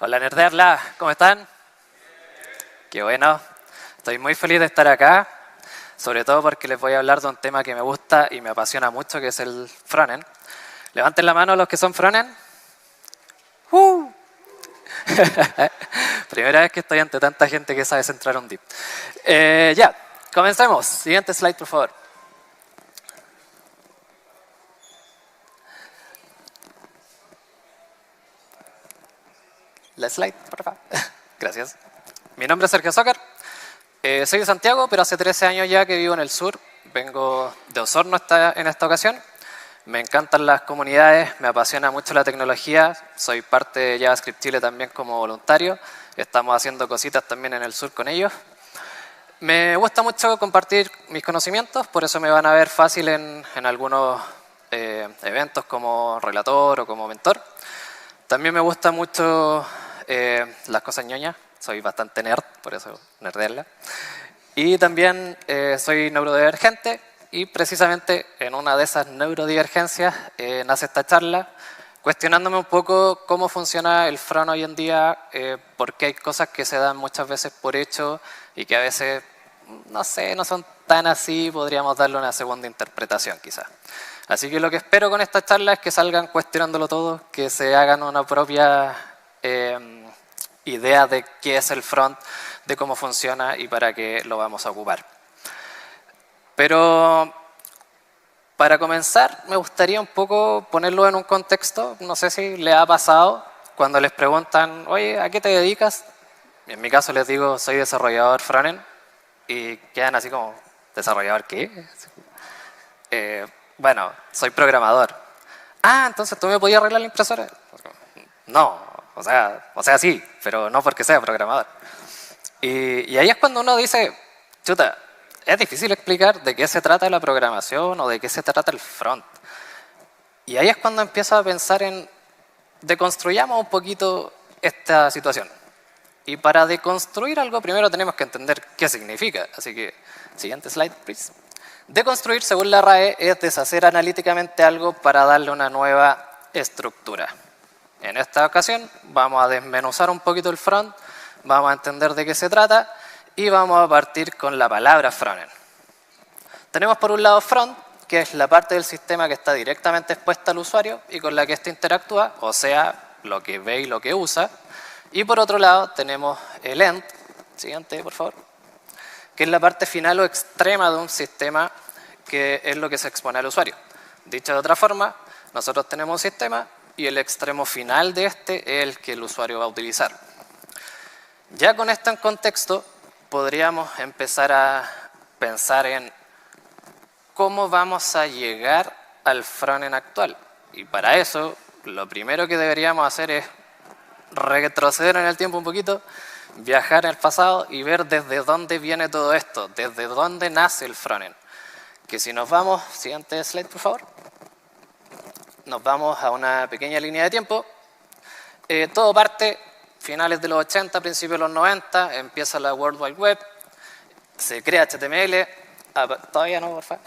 Hola Nerdearla, ¿cómo están? Qué bueno, estoy muy feliz de estar acá, sobre todo porque les voy a hablar de un tema que me gusta y me apasiona mucho, que es el frontend. Levanten la mano los que son frontend. ¡Uh! Primera vez que estoy ante tanta gente que sabe centrar un div. Ya, comencemos. Siguiente slide, por favor. La slide, por favor. Gracias. Mi nombre es Sergio Zócar. Soy de Santiago, pero hace 13 años ya que vivo en el sur. Vengo de Osorno en esta ocasión. Me encantan las comunidades, me apasiona mucho la tecnología. Soy parte de JavaScript Chile también como voluntario. Estamos haciendo cositas también en el sur con ellos. Me gusta mucho compartir mis conocimientos, por eso me van a ver fácil en algunos eventos como relator o como mentor. También me gusta mucho las cosas ñoñas. Soy bastante nerd, por eso nerdearla. Y también soy neurodivergente y precisamente en una de esas neurodivergencias nace esta charla cuestionándome un poco cómo funciona el front hoy en día, porque hay cosas que se dan muchas veces por hecho y que a veces, no sé, no son tan así, podríamos darle una segunda interpretación quizás. Así que lo que espero con esta charla es que salgan cuestionándolo todo, que se hagan una propia idea de qué es el front, de cómo funciona y para qué lo vamos a ocupar. Pero para comenzar me gustaría un poco ponerlo en un contexto. No sé si les ha pasado cuando les preguntan, oye, ¿a qué te dedicas? En mi caso les digo, soy desarrollador frontend y quedan así como, ¿desarrollador qué? Bueno, soy programador. Ah, entonces tú me podías arreglar la impresora. No, o sea sí, pero no porque sea programador. Y ahí es cuando uno dice, chuta, es difícil explicar de qué se trata la programación o de qué se trata el front. Y ahí es cuando empiezo a pensar en deconstruyamos un poquito esta situación. Y para deconstruir algo primero tenemos que entender qué significa. Así que, siguiente slide, please. Deconstruir, según la RAE, es deshacer analíticamente algo para darle una nueva estructura. En esta ocasión vamos a desmenuzar un poquito el front, vamos a entender de qué se trata y vamos a partir con la palabra frontend. Tenemos por un lado front, que es la parte del sistema que está directamente expuesta al usuario y con la que éste interactúa, o sea, lo que ve y lo que usa. Y por otro lado tenemos el end, siguiente por favor, que es la parte final o extrema de un sistema que es lo que se expone al usuario. Dicho de otra forma, nosotros tenemos un sistema y el extremo final de este es el que el usuario va a utilizar. Ya con esto en contexto, podríamos empezar a pensar en cómo vamos a llegar al frontend actual. Y para eso, lo primero que deberíamos hacer es retroceder en el tiempo un poquito, viajar al pasado y ver desde dónde viene todo esto, desde dónde nace el frontend. Que si nos vamos, siguiente slide por favor, nos vamos a una pequeña línea de tiempo. Todo parte finales de los 80, principios de los 90, empieza la World Wide Web, se crea HTML, todavía no, por favor.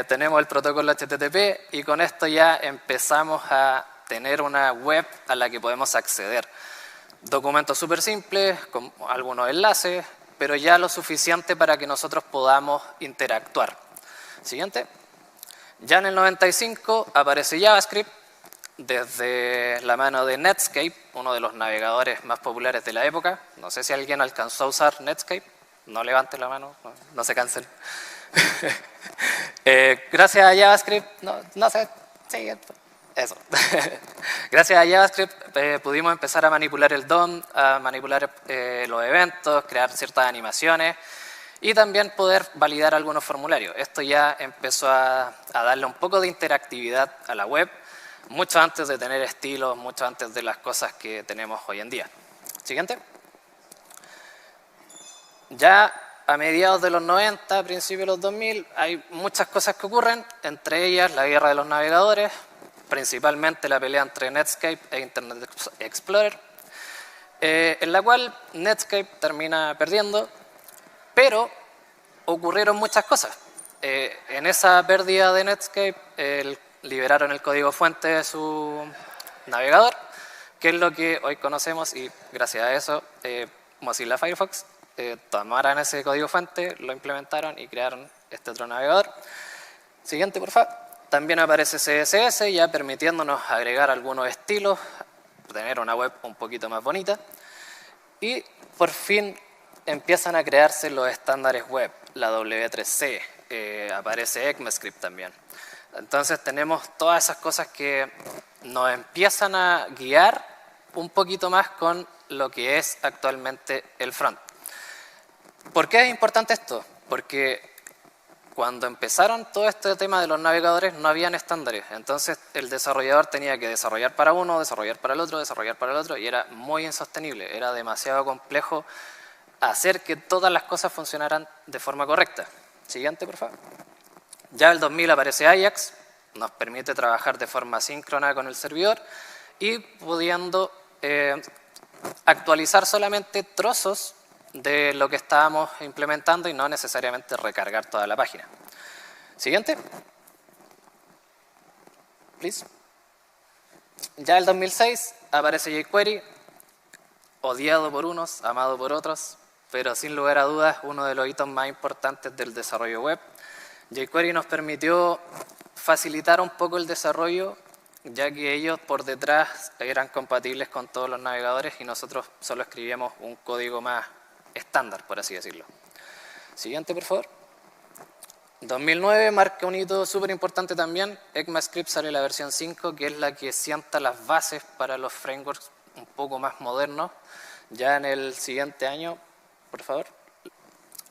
Tenemos el protocolo HTTP y con esto ya empezamos a tener una web a la que podemos acceder. Documentos súper simples, con algunos enlaces, pero ya lo suficiente para que nosotros podamos interactuar. Siguiente. Ya en el 95 aparece JavaScript desde la mano de Netscape, uno de los navegadores más populares de la época. No sé si alguien alcanzó a usar Netscape. No levante la mano, no se cansen. Gracias a JavaScript, no sé, sí, eso. Gracias a JavaScript pudimos empezar a manipular el DOM, a manipular los eventos, crear ciertas animaciones y también poder validar algunos formularios. Esto ya empezó a darle un poco de interactividad a la web, mucho antes de tener estilos, mucho antes de las cosas que tenemos hoy en día. Siguiente. Ya a mediados de los 90, principios de los 2000, hay muchas cosas que ocurren, entre ellas la guerra de los navegadores, principalmente la pelea entre Netscape e Internet Explorer, en la cual Netscape termina perdiendo, pero ocurrieron muchas cosas. En esa pérdida de Netscape liberaron el código fuente de su navegador, ¿Qué es lo que hoy conocemos? Y gracias a eso, Mozilla Firefox tomaron ese código fuente, lo implementaron y crearon este otro navegador. Siguiente, por favor. También aparece CSS, ya permitiéndonos agregar algunos estilos, tener una web un poquito más bonita. Y por fin empiezan a crearse los estándares web, la W3C, aparece ECMAScript también. Entonces tenemos todas esas cosas que nos empiezan a guiar un poquito más con lo que es actualmente el front. ¿Por qué es importante esto? Porque cuando empezaron todo este tema de los navegadores no habían estándares, entonces el desarrollador tenía que desarrollar para uno, desarrollar para el otro, desarrollar para el otro y era muy insostenible, era demasiado complejo hacer que todas las cosas funcionaran de forma correcta. Siguiente, por favor. Ya el 2000 aparece Ajax, nos permite trabajar de forma síncrona con el servidor y pudiendo actualizar solamente trozos de lo que estábamos implementando y no necesariamente recargar toda la página. Siguiente. Please. Ya el 2006 aparece jQuery, odiado por unos, amado por otros, pero sin lugar a dudas uno de los hitos más importantes del desarrollo web. jQuery nos permitió facilitar un poco el desarrollo, ya que ellos por detrás eran compatibles con todos los navegadores y nosotros solo escribíamos un código más estándar, por así decirlo. Siguiente, por favor. 2009 marca un hito súper importante también. ECMAScript sale la versión 5, que es la que sienta las bases para los frameworks un poco más modernos. Ya en el siguiente año, por favor,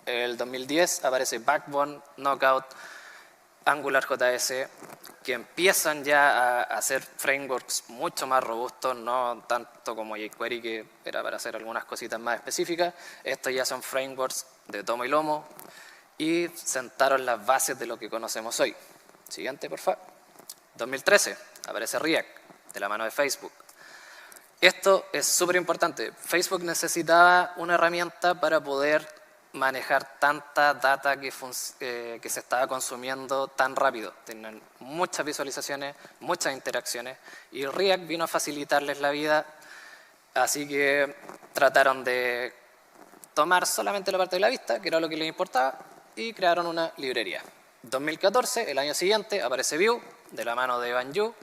el 2010 aparece Backbone, Knockout, AngularJS, que empiezan ya a hacer frameworks mucho más robustos, no tanto como jQuery, que era para hacer algunas cositas más específicas. Estos ya son frameworks de tomo y lomo y sentaron las bases de lo que conocemos hoy. Siguiente, por favor. 2013 aparece React, de la mano de Facebook. Esto es súper importante. Facebook necesitaba una herramienta para poder manejar tanta data que se estaba consumiendo tan rápido. Tienen muchas visualizaciones, muchas interacciones y React vino a facilitarles la vida, así que trataron de tomar solamente la parte de la vista, que era lo que les importaba, y crearon una librería. 2014, el año siguiente, aparece Vue, de la mano de Evan You,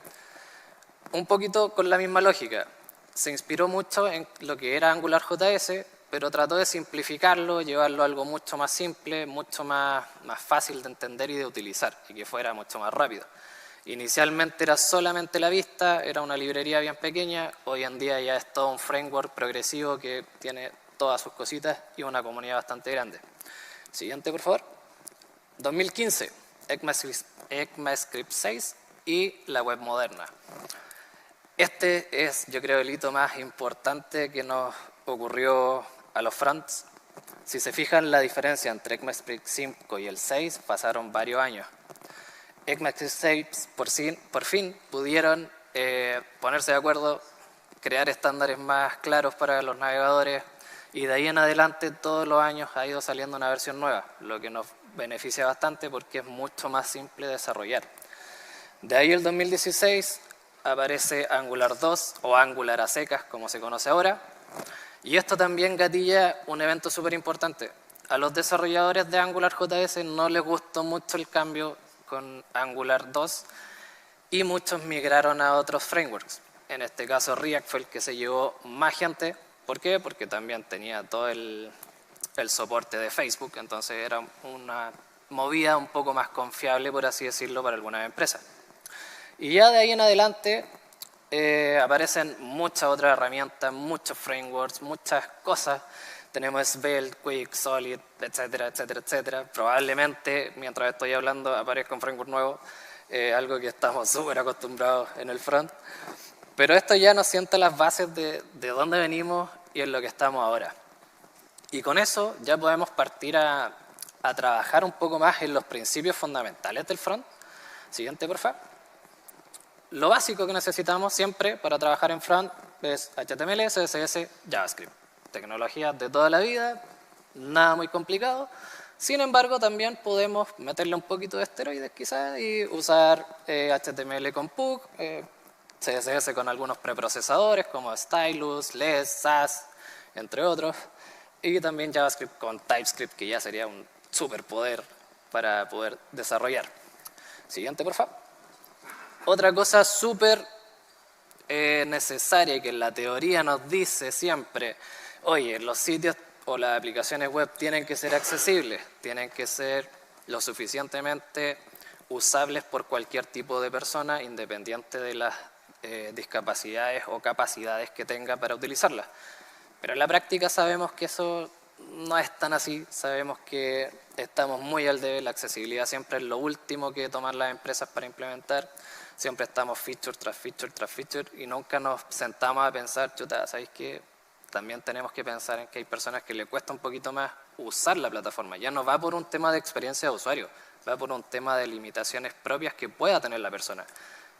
un poquito con la misma lógica. Se inspiró mucho en lo que era AngularJS, pero trató de simplificarlo, llevarlo a algo mucho más simple, mucho más fácil de entender y de utilizar, y que fuera mucho más rápido. Inicialmente era solamente la vista, era una librería bien pequeña, hoy en día ya es todo un framework progresivo que tiene todas sus cositas y una comunidad bastante grande. Siguiente, por favor. 2015, ECMAScript 6 y la web moderna. Este es, yo creo, el hito más importante que nos ocurrió a los fronts. Si se fijan, la diferencia entre ECMAScript 5 y el 6 pasaron varios años. ECMAScript 6 por fin pudieron ponerse de acuerdo, crear estándares más claros para los navegadores y de ahí en adelante todos los años ha ido saliendo una versión nueva, lo que nos beneficia bastante porque es mucho más simple de desarrollar. De ahí el 2016 aparece Angular 2 o Angular a secas, como se conoce ahora. Y esto también gatilla un evento súper importante. A los desarrolladores de AngularJS no les gustó mucho el cambio con Angular 2 y muchos migraron a otros frameworks. En este caso React fue el que se llevó más gente. ¿Por qué? Porque también tenía todo el soporte de Facebook, entonces era una movida un poco más confiable, por así decirlo, para algunas empresas. Y ya de ahí en adelante aparecen muchas otras herramientas, muchos frameworks, muchas cosas. Tenemos Svelte, Quick, Solid, etcétera, etcétera, etcétera. Probablemente, mientras estoy hablando, aparezca un framework nuevo, algo que estamos súper acostumbrados en el front. Pero esto ya nos sienta las bases de dónde venimos y en lo que estamos ahora. Y con eso ya podemos partir a trabajar un poco más en los principios fundamentales del front. Siguiente, por favor. Lo básico que necesitamos siempre para trabajar en front es HTML, CSS, JavaScript. Tecnologías de toda la vida, nada muy complicado. Sin embargo, también podemos meterle un poquito de esteroides quizás y usar HTML con Pug, CSS con algunos preprocesadores como Stylus, Less, Sass, entre otros, y también JavaScript con TypeScript, que ya sería un superpoder para poder desarrollar. Siguiente, por favor. Otra cosa súper necesaria que en la teoría nos dice siempre, oye, los sitios o las aplicaciones web tienen que ser accesibles, tienen que ser lo suficientemente usables por cualquier tipo de persona, independiente de las discapacidades o capacidades que tenga para utilizarlas. Pero en la práctica sabemos que eso no es tan así, sabemos que estamos muy al debe, la accesibilidad siempre es lo último que toman las empresas para implementar, siempre estamos feature tras feature tras feature y nunca nos sentamos a pensar, chuta, ¿sabéis qué? También tenemos que pensar en que hay personas que le cuesta un poquito más usar la plataforma, ya no va por un tema de experiencia de usuario, va por un tema de limitaciones propias que pueda tener la persona.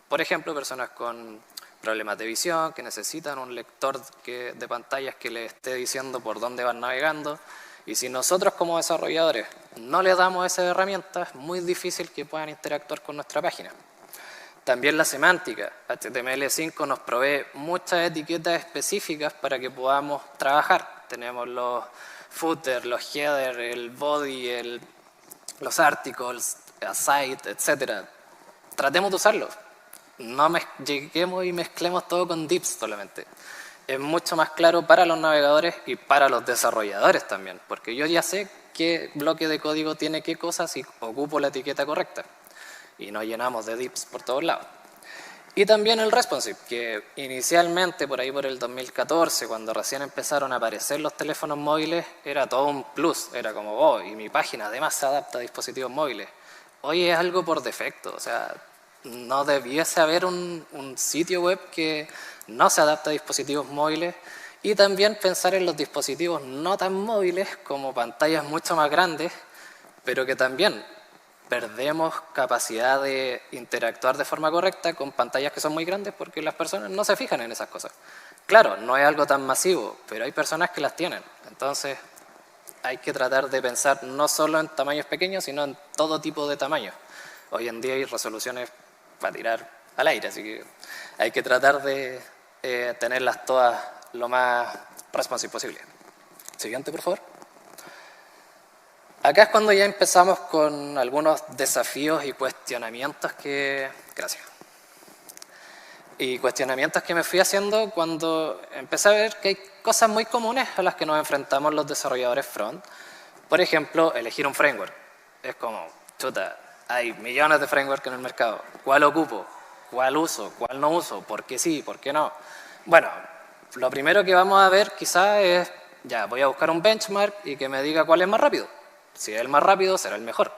Por ejemplo, personas con problemas de visión, que necesitan un lector de pantallas que les esté diciendo por dónde van navegando. Y si nosotros como desarrolladores no les damos esas herramientas, es muy difícil que puedan interactuar con nuestra página. También la semántica. HTML5 nos provee muchas etiquetas específicas para que podamos trabajar. Tenemos los footers, los headers, el body, los articles, aside, etc. Tratemos de usarlos. No lleguemos y mezclemos todo con divs solamente. Es mucho más claro para los navegadores y para los desarrolladores también, porque yo ya sé qué bloque de código tiene qué cosas y ocupo la etiqueta correcta. Y nos llenamos de divs por todos lados. Y también el responsive, que inicialmente, por ahí por el 2014, cuando recién empezaron a aparecer los teléfonos móviles, era todo un plus. Era como, oh, y mi página además se adapta a dispositivos móviles. Hoy es algo por defecto, o sea, no debiese haber un sitio web que no se adapte a dispositivos móviles y también pensar en los dispositivos no tan móviles como pantallas mucho más grandes, pero que también perdemos capacidad de interactuar de forma correcta con pantallas que son muy grandes porque las personas no se fijan en esas cosas. Claro, no es algo tan masivo, pero hay personas que las tienen, entonces hay que tratar de pensar no solo en tamaños pequeños, sino en todo tipo de tamaños. Hoy en día hay resoluciones para tirar al aire, así que hay que tratar de tenerlas todas lo más responsive posible. Siguiente, por favor. Acá es cuando ya empezamos con algunos desafíos y cuestionamientos que... Gracias. Y cuestionamientos que me fui haciendo cuando empecé a ver que hay cosas muy comunes a las que nos enfrentamos los desarrolladores front. Por ejemplo, elegir un framework. Es como, chuta, hay millones de frameworks en el mercado. ¿Cuál ocupo? ¿Cuál uso? ¿Cuál no uso? ¿Por qué sí? ¿Por qué no? Bueno, lo primero que vamos a ver quizás es, ya, voy a buscar un benchmark y que me diga cuál es más rápido. Si es el más rápido, será el mejor.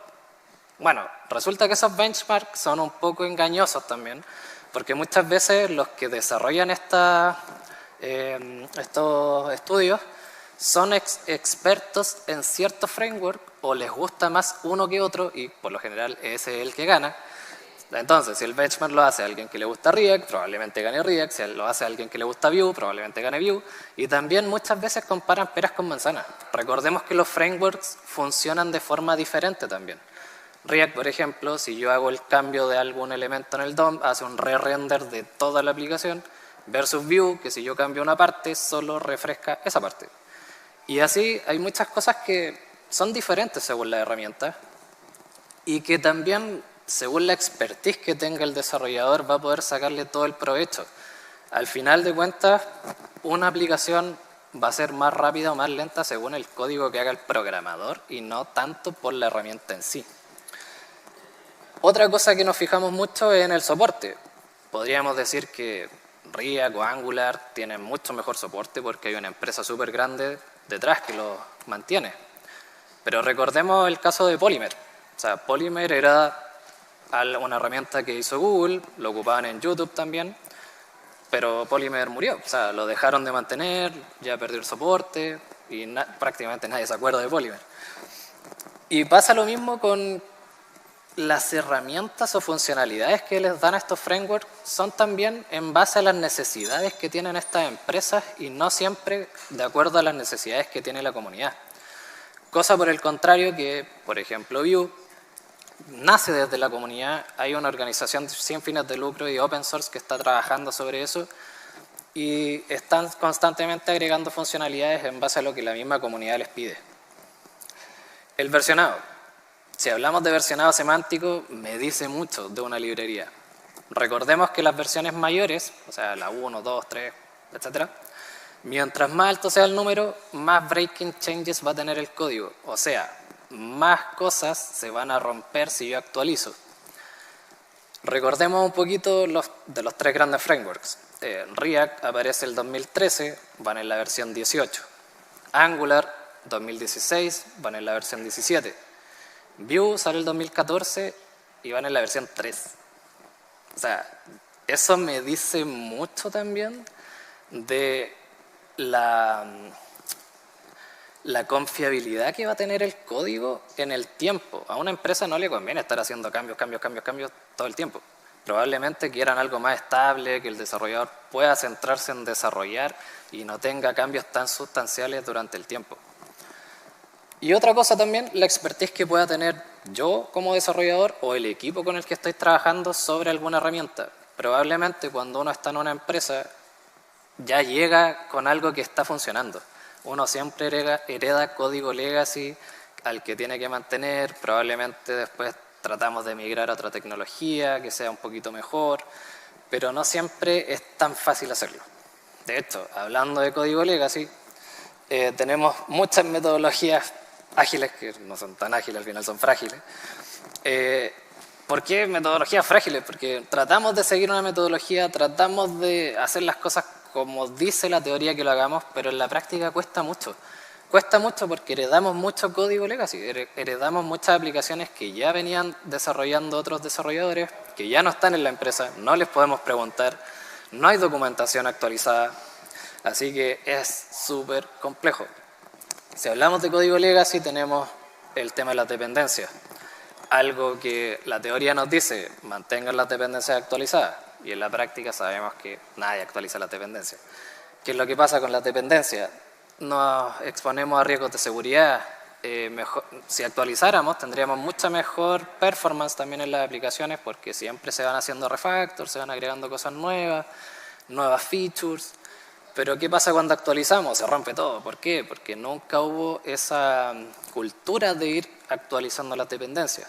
Bueno, resulta que esos benchmarks son un poco engañosos también, porque muchas veces los que desarrollan estos estudios son expertos en cierto framework o les gusta más uno que otro y por lo general ese es el que gana. Entonces, si el benchmark lo hace a alguien que le gusta React, probablemente gane React. Si lo hace a alguien que le gusta Vue, probablemente gane Vue. Y también muchas veces comparan peras con manzanas. Recordemos que los frameworks funcionan de forma diferente también. React, por ejemplo, si yo hago el cambio de algún elemento en el DOM, hace un re-render de toda la aplicación, versus Vue, que si yo cambio una parte, solo refresca esa parte. Y así hay muchas cosas que son diferentes según la herramienta y que también, según la expertise que tenga el desarrollador, va a poder sacarle todo el provecho. Al final de cuentas, una aplicación va a ser más rápida o más lenta según el código que haga el programador y no tanto por la herramienta en sí. Otra cosa que nos fijamos mucho es en el soporte. Podríamos decir que React o Angular tienen mucho mejor soporte porque hay una empresa súper grande detrás que lo mantiene. Pero recordemos el caso de Polymer. O sea, Polymer era una herramienta que hizo Google, lo ocupaban en YouTube también, pero Polymer murió, o sea, lo dejaron de mantener, ya perdió el soporte y prácticamente nadie se acuerda de Polymer. Y pasa lo mismo con las herramientas o funcionalidades que les dan a estos frameworks, son también en base a las necesidades que tienen estas empresas y no siempre de acuerdo a las necesidades que tiene la comunidad. Cosa por el contrario que, por ejemplo, Vue nace desde la comunidad, hay una organización sin fines de lucro y open source que está trabajando sobre eso y están constantemente agregando funcionalidades en base a lo que la misma comunidad les pide. El versionado. Si hablamos de versionado semántico, me dice mucho de una librería. Recordemos que las versiones mayores, o sea, la 1, 2, 3, etc., mientras más alto sea el número, más breaking changes va a tener el código. O sea, más cosas se van a romper si yo actualizo. Recordemos un poquito de los tres grandes frameworks. React aparece el 2013, van en la versión 18. Angular, 2016, van en la versión 17. Vue sale el 2014 y van en la versión 3. O sea, eso me dice mucho también de la confiabilidad que va a tener el código en el tiempo. A una empresa no le conviene estar haciendo cambios todo el tiempo. Probablemente quieran algo más estable, que el desarrollador pueda centrarse en desarrollar y no tenga cambios tan sustanciales durante el tiempo. Y otra cosa también, la expertise que pueda tener yo como desarrollador o el equipo con el que estoy trabajando sobre alguna herramienta. Probablemente cuando uno está en una empresa ya llega con algo que está funcionando. Uno siempre hereda código legacy al que tiene que mantener, probablemente después tratamos de migrar a otra tecnología que sea un poquito mejor, pero no siempre es tan fácil hacerlo. De hecho, hablando de código legacy, tenemos muchas metodologías ágiles, que no son tan ágiles, al final son frágiles. ¿Por qué metodologías frágiles? Porque tratamos de seguir una metodología, tratamos de hacer las cosas como dice la teoría que lo hagamos, pero en la práctica cuesta mucho. Cuesta mucho porque heredamos mucho código legacy, heredamos muchas aplicaciones que ya venían desarrollando otros desarrolladores, que ya no están en la empresa, no les podemos preguntar, no hay documentación actualizada, así que es súper complejo. Si hablamos de código legacy tenemos el tema de las dependencias, algo que la teoría nos dice, mantengan las dependencias actualizadas, y en la práctica sabemos que nadie actualiza las dependencias. ¿Qué es lo que pasa con las dependencias? Nos exponemos a riesgos de seguridad. Si actualizáramos tendríamos mucha mejor performance también en las aplicaciones porque siempre se van haciendo refactors, se van agregando cosas nuevas, nuevas features. Pero ¿qué pasa cuando actualizamos? Se rompe todo. ¿Por qué? Porque nunca hubo esa cultura de ir actualizando las dependencias.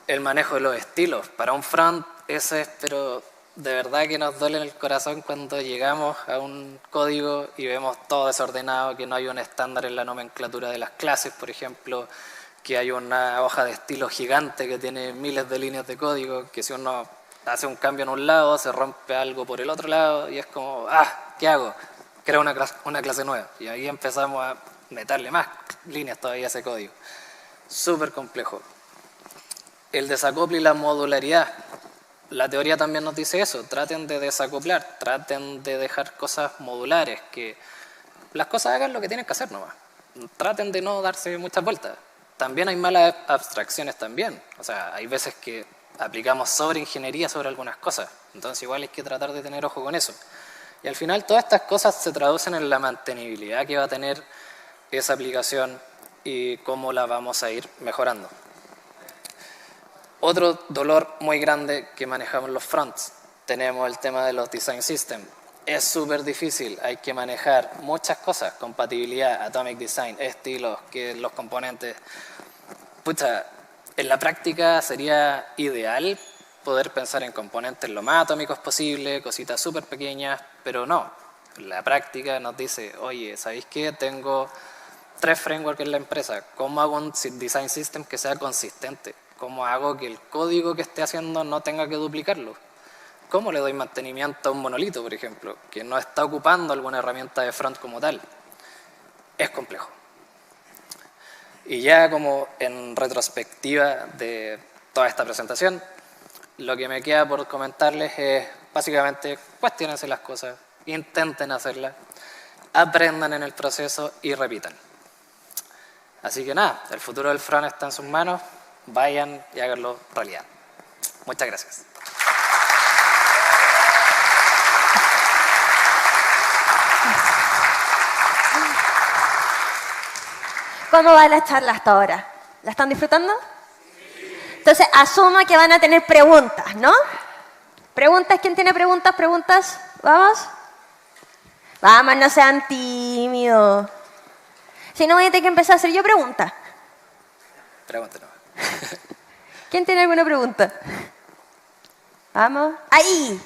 El manejo de los estilos. Para un front ese es, pero de verdad que nos duele en el corazón cuando llegamos a un código y vemos todo desordenado, que no hay un estándar en la nomenclatura de las clases, por ejemplo, que hay una hoja de estilo gigante que tiene miles de líneas de código, que si uno hace un cambio en un lado, se rompe algo por el otro lado y es como, ¿qué hago? Creo una clase nueva. Y ahí empezamos a meterle más líneas todavía a ese código. Súper complejo. El desacople y la modularidad. La teoría también nos dice eso, traten de desacoplar, traten de dejar cosas modulares, que las cosas hagan lo que tienen que hacer nomás. Traten de no darse muchas vueltas. También hay malas abstracciones también, o sea, hay veces que aplicamos sobreingeniería sobre algunas cosas, entonces igual hay que tratar de tener ojo con eso. Y al final todas estas cosas se traducen en la mantenibilidad que va a tener esa aplicación y cómo la vamos a ir mejorando. Otro dolor muy grande que manejamos los fronts, tenemos el tema de los design systems. Es súper difícil, hay que manejar muchas cosas, compatibilidad, atomic design, estilos, que los componentes. Pucha, en la práctica sería ideal poder pensar en componentes lo más atómicos posible, cositas súper pequeñas, pero no. La práctica nos dice, oye, ¿sabéis qué? Tengo 3 frameworks en la empresa, ¿cómo hago un design system que sea consistente? ¿Cómo hago que el código que esté haciendo no tenga que duplicarlo? ¿Cómo le doy mantenimiento a un monolito, por ejemplo, que no está ocupando alguna herramienta de front como tal? Es complejo. Y ya como en retrospectiva de toda esta presentación, lo que me queda por comentarles es básicamente cuestionense las cosas, intenten hacerlas, aprendan en el proceso y repitan. Así que nada, el futuro del front está en sus manos. Vayan y háganlo realidad. Muchas gracias. ¿Cómo va la charla hasta ahora? ¿La están disfrutando? Entonces, asuma que van a tener preguntas, ¿no? ¿Preguntas? ¿Quién tiene preguntas? ¿Preguntas? ¿Vamos? Vamos, no sean tímidos. Si no, voy a tener que empezar a hacer yo preguntas. Pregúntenos. ¿Quién tiene alguna pregunta? Vamos. ¡Ahí!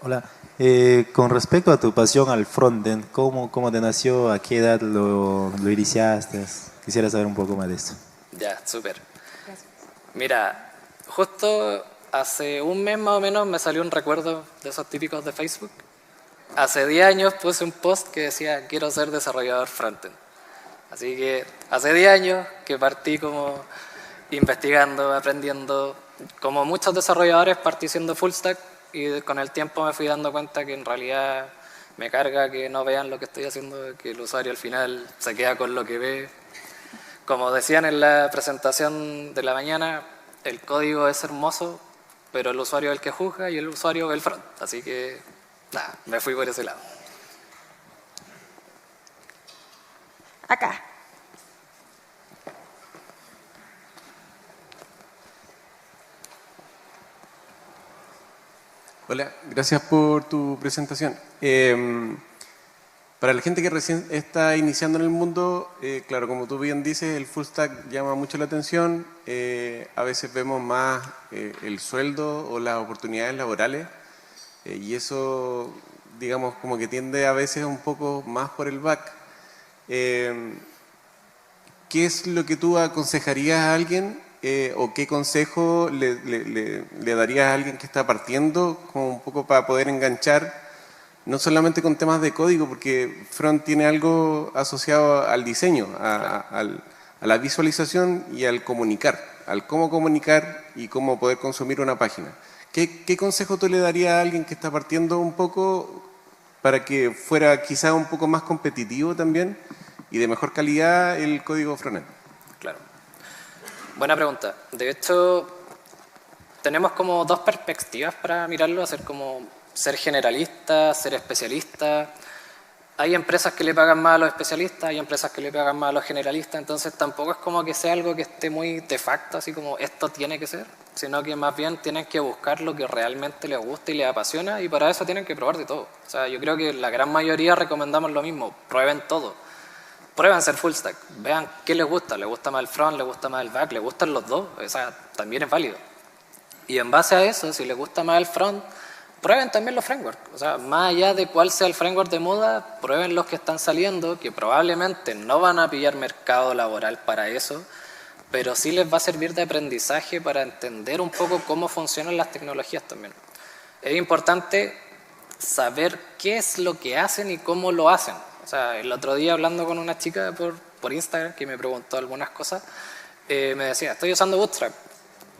Hola, con respecto a tu pasión al frontend, ¿cómo te nació? ¿A qué edad lo iniciaste? Quisiera saber un poco más de esto. Ya, súper. Mira, justo hace un mes más o menos me salió un recuerdo de esos típicos de Facebook. Hace 10 años puse un post que decía, quiero ser desarrollador frontend. Así que hace 10 años que partí como investigando, aprendiendo. Como muchos desarrolladores partí siendo full stack y con el tiempo me fui dando cuenta que en realidad me carga que no vean lo que estoy haciendo, que el usuario al final se queda con lo que ve. Como decían en la presentación de la mañana, el código es hermoso, pero el usuario es el que juzga y el usuario es el front. Así que, nada, me fui por ese lado. Acá. Hola, gracias por tu presentación. Para la gente que recién está iniciando en el mundo, claro, como tú bien dices, el full stack llama mucho la atención. A veces vemos más el sueldo o las oportunidades laborales y eso, digamos, como que tiende a veces un poco más por el back. ¿Qué es lo que tú aconsejarías a alguien o qué consejo le darías a alguien que está partiendo como un poco para poder enganchar? No solamente con temas de código, porque Front tiene algo asociado al diseño, a la visualización y al comunicar, al cómo comunicar y cómo poder consumir una página. ¿Qué consejo tú le darías a alguien que está partiendo un poco para que fuera quizá un poco más competitivo también y de mejor calidad el código frontend? Claro. Buena pregunta. De hecho, tenemos como dos perspectivas para mirarlo, hacer como ser generalista, ser especialista. Hay empresas que le pagan más a los especialistas, hay empresas que le pagan más a los generalistas, entonces tampoco es como que sea algo que esté muy de facto, así como esto tiene que ser, sino que más bien tienen que buscar lo que realmente les gusta y les apasiona y para eso tienen que probar de todo. O sea, yo creo que la gran mayoría recomendamos lo mismo, prueben todo. Prueben ser full stack, vean qué les gusta más el front, les gusta más el back, les gustan los dos, o sea, también es válido. Y en base a eso, si les gusta más el front, prueben también los frameworks. O sea, más allá de cuál sea el framework de moda, prueben los que están saliendo, que probablemente no van a pillar mercado laboral para eso, pero sí les va a servir de aprendizaje para entender un poco cómo funcionan las tecnologías también. Es importante saber qué es lo que hacen y cómo lo hacen. O sea, el otro día hablando con una chica por Instagram que me preguntó algunas cosas, me decía, estoy usando Bootstrap.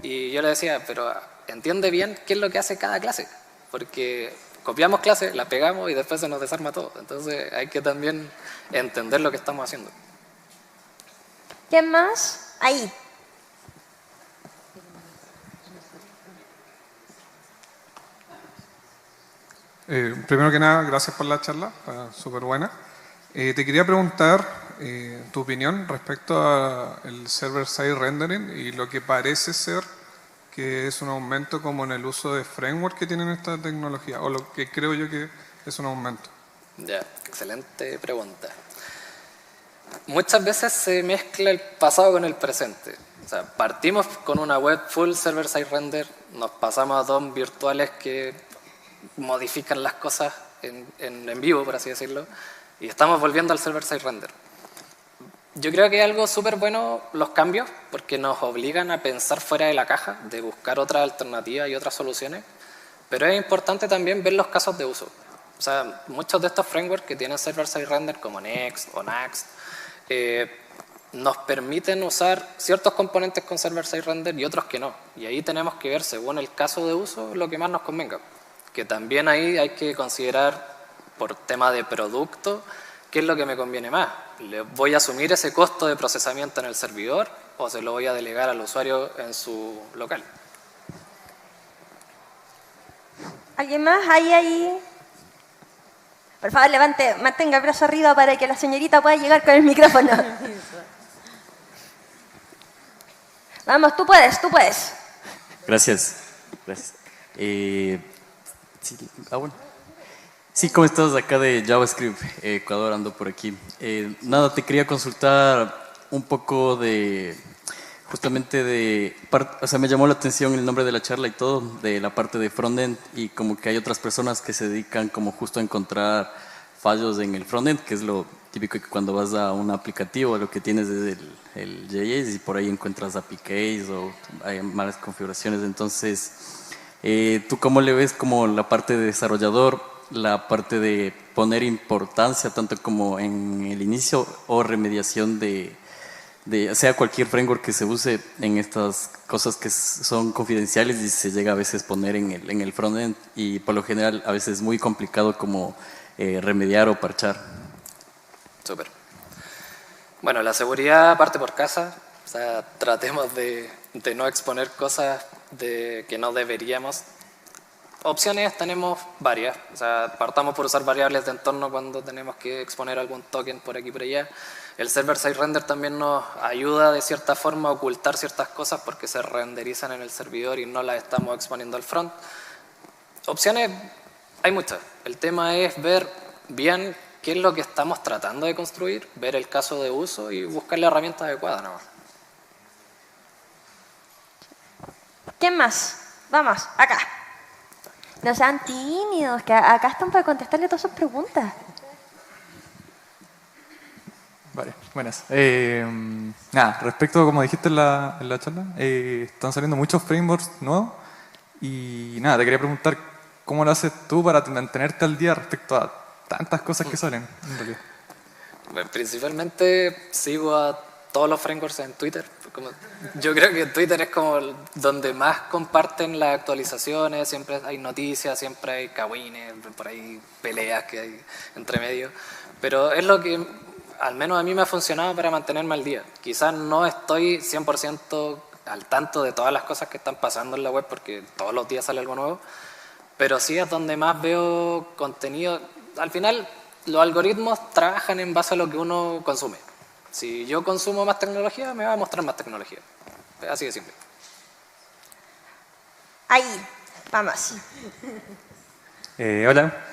Y yo le decía, pero entiende bien qué es lo que hace cada clase, porque copiamos clases, la pegamos y después se nos desarma todo. Entonces hay que también entender lo que estamos haciendo. ¿Quién más? Ahí. Primero que nada, gracias por la charla, súper buena. Te quería preguntar tu opinión respecto al server-side rendering y lo que parece ser que es un aumento como en el uso de framework que tienen esta tecnología, o lo que creo yo que es un aumento. Ya, excelente pregunta. Muchas veces se mezcla el pasado con el presente. O sea, partimos con una web full server-side render, nos pasamos a DOM virtuales que modifican las cosas en vivo, por así decirlo, y estamos volviendo al server-side render. Yo creo que es algo súper bueno los cambios, porque nos obligan a pensar fuera de la caja, de buscar otras alternativas y otras soluciones, pero es importante también ver los casos de uso. O sea, muchos de estos frameworks que tienen server-side render, como Next o Next, nos permiten usar ciertos componentes con server-side render y otros que no. Y ahí tenemos que ver, según el caso de uso, lo que más nos convenga. Que también ahí hay que considerar, por tema de producto, qué es lo que me conviene más. ¿Le voy a asumir ese costo de procesamiento en el servidor o se lo voy a delegar al usuario en su local? ¿Alguien más? Ahí. Por favor, mantenga el brazo arriba para que la señorita pueda llegar con el micrófono. Vamos, tú puedes, tú puedes. Gracias. Gracias. Sí, bueno. Sí, ¿cómo estás? Acá de JavaScript, Ecuador, ando por aquí. Nada, te quería consultar un poco justamente o sea, me llamó la atención el nombre de la charla y todo, de la parte de frontend, y como que hay otras personas que se dedican como justo a encontrar fallos en el frontend, que es lo típico que cuando vas a un aplicativo lo que tienes es el JS y por ahí encuentras APIs o hay malas configuraciones. Entonces, ¿tú cómo le ves como la parte de desarrollador, la parte de poner importancia tanto como en el inicio o remediación sea cualquier framework que se use en estas cosas que son confidenciales y se llega a veces poner en el frontend y por lo general a veces es muy complicado como remediar o parchar? Súper. Bueno, la seguridad parte por casa, o sea, tratemos de no exponer cosas que no deberíamos. Opciones tenemos varias, o sea, partamos por usar variables de entorno cuando tenemos que exponer algún token por aquí y por allá. El server-side render también nos ayuda de cierta forma a ocultar ciertas cosas porque se renderizan en el servidor y no las estamos exponiendo al front. Opciones hay muchas. El tema es ver bien qué es lo que estamos tratando de construir, ver el caso de uso y buscar la herramienta adecuada nomás. ¿Quién más? Vamos, acá. No sean tímidos, que acá están para contestarle todas sus preguntas. Vale, buenas. Nada, respecto a como dijiste en la charla, están saliendo muchos frameworks nuevos y nada, te quería preguntar cómo lo haces tú para mantenerte al día respecto a tantas cosas que salen en realidad. Bueno, principalmente sigo a todos los frameworks en Twitter. Yo creo que Twitter es como donde más comparten las actualizaciones, siempre hay noticias, siempre hay cagüines, por ahí peleas que hay entre medio, pero es lo que al menos a mí me ha funcionado para mantenerme al día. Quizás no estoy 100% al tanto de todas las cosas que están pasando en la web porque todos los días sale algo nuevo, pero sí es donde más veo contenido. Al final los algoritmos trabajan en base a lo que uno consume. Si yo consumo más tecnología, me va a mostrar más tecnología. Así de simple. Ahí, vamos. Hola.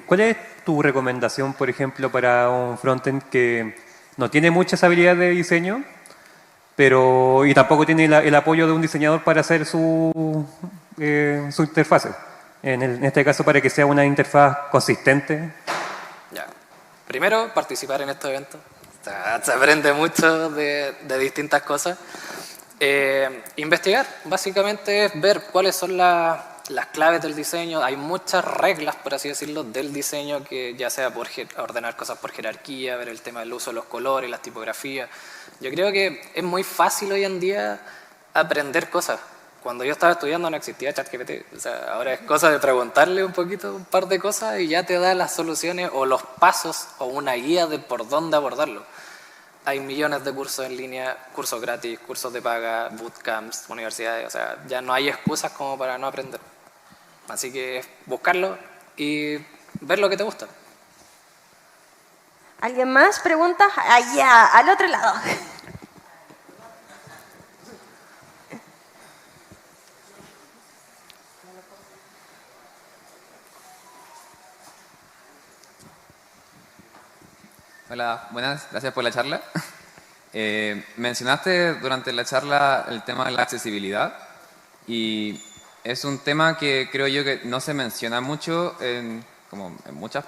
¿Cuál es tu recomendación, por ejemplo, para un frontend que no tiene muchas habilidades de diseño, y tampoco tiene el apoyo de un diseñador para hacer su interfase? En este caso, para que sea una interfaz consistente. Ya. Primero, participar en estos eventos. Se aprende mucho de distintas cosas. Investigar, básicamente es ver cuáles son las claves del diseño. Hay muchas reglas, por así decirlo, del diseño, que ya sea por ordenar cosas por jerarquía, ver el tema del uso de los colores, las tipografías. Yo creo que es muy fácil hoy en día aprender cosas. Cuando yo estaba estudiando no existía ChatGPT. O sea, ahora es cosa de preguntarle un poquito, un par de cosas y ya te da las soluciones o los pasos o una guía de por dónde abordarlo. Hay millones de cursos en línea, cursos gratis, cursos de paga, bootcamps, universidades. O sea, ya no hay excusas como para no aprender. Así que buscarlo y ver lo que te gusta. ¿Alguien más? ¿Preguntas? Allá, al otro lado. Hola, buenas, gracias por la charla. Mencionaste durante la charla el tema de la accesibilidad y es un tema que creo yo que no se menciona mucho como en muchos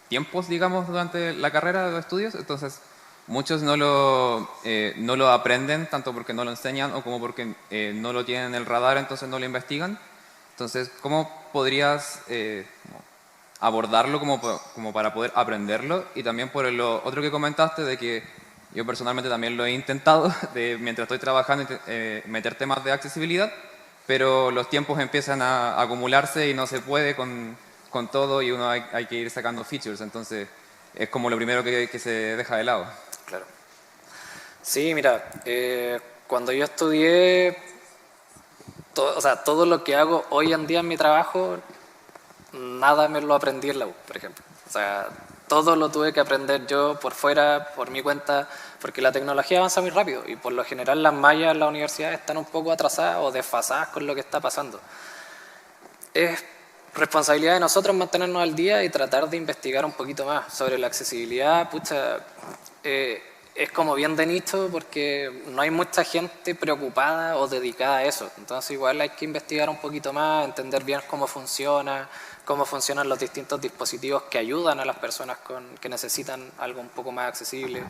tiempos, digamos, durante la carrera de estudios. Entonces, muchos no lo aprenden, tanto porque no lo enseñan o como porque no lo tienen en el radar, entonces no lo investigan. Entonces, ¿cómo podrías abordarlo como para poder aprenderlo? Y también por lo otro que comentaste, de que yo personalmente también lo he intentado, mientras estoy trabajando, meter temas de accesibilidad, pero los tiempos empiezan a acumularse y no se puede con todo y uno hay que ir sacando features, entonces es como lo primero que se deja de lado. Claro. Sí, mira, cuando yo estudié, todo lo que hago hoy en día en mi trabajo, nada me lo aprendí en la U, por ejemplo. O sea, todo lo tuve que aprender yo por fuera, por mi cuenta, porque la tecnología avanza muy rápido y por lo general las mallas en las universidades están un poco atrasadas o desfasadas con lo que está pasando. Es responsabilidad de nosotros mantenernos al día y tratar de investigar un poquito más sobre la accesibilidad. Pucha, es como bien de nicho porque no hay mucha gente preocupada o dedicada a eso. Entonces igual hay que investigar un poquito más, entender bien cómo funcionan los distintos dispositivos que ayudan a las personas que necesitan algo un poco más accesible.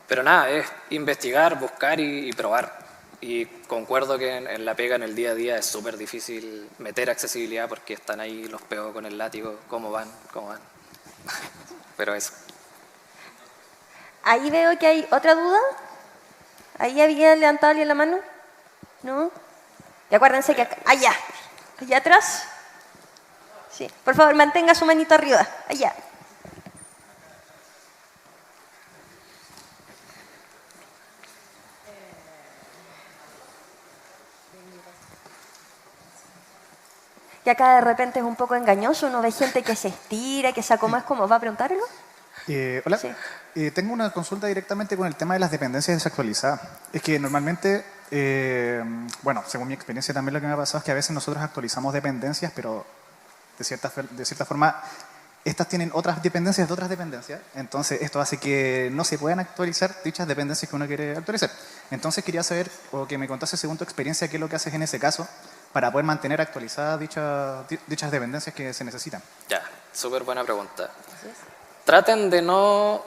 Pero nada, es investigar, buscar y probar. Y concuerdo que en la pega, en el día a día, es súper difícil meter accesibilidad porque están ahí los peos con el látigo, cómo van. Pero eso. Ahí veo que hay otra duda. ¿Ahí había levantado alguien la mano? ¿No? Y acuérdense que acá, allá atrás. Sí, por favor, mantenga su manito arriba, allá. Y acá de repente es un poco engañoso, uno ve gente que se estira, que se acoma, ¿cómo va a preguntar algo? Hola, Sí. Tengo una consulta directamente con el tema de las dependencias desactualizadas. Es que normalmente, bueno, según mi experiencia también lo que me ha pasado es que a veces nosotros actualizamos dependencias, pero de cierta forma estas tienen otras dependencias de otras dependencias. Entonces esto hace que no se puedan actualizar dichas dependencias que uno quiere actualizar. Entonces quería saber, o que me contase según tu experiencia, qué es lo que haces en ese caso para poder mantener actualizadas dichas dependencias que se necesitan. Ya, súper buena pregunta. Traten de no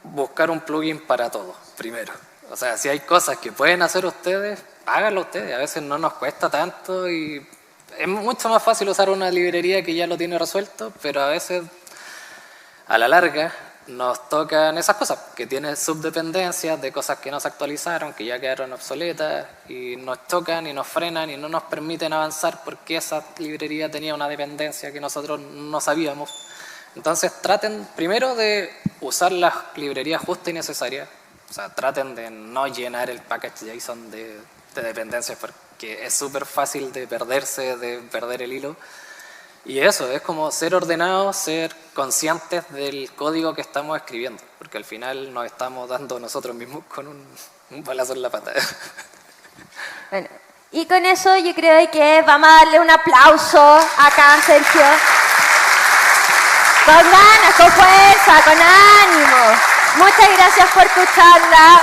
buscar un plugin para todo, primero. O sea, si hay cosas que pueden hacer ustedes, háganlo ustedes. A veces no nos cuesta tanto y es mucho más fácil usar una librería que ya lo tiene resuelto, pero a veces, a la larga, nos tocan esas cosas, que tienen subdependencias de cosas que no se actualizaron, que ya quedaron obsoletas, y nos tocan y nos frenan y no nos permiten avanzar porque esa librería tenía una dependencia que nosotros no sabíamos. Entonces traten primero de usar las librerías justas y necesarias. O sea, traten de no llenar el package JSON de dependencias porque es súper fácil de perderse, de perder el hilo. Y eso, es como ser ordenados, ser conscientes del código que estamos escribiendo, porque al final nos estamos dando nosotros mismos con un balazo en la pata. Bueno, y con eso yo creo que vamos a darle un aplauso acá a Sergio. Con ganas, con fuerza, con ánimo. Muchas gracias por tu charla.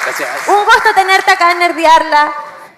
Gracias. Un gusto tenerte acá en Nerdearla.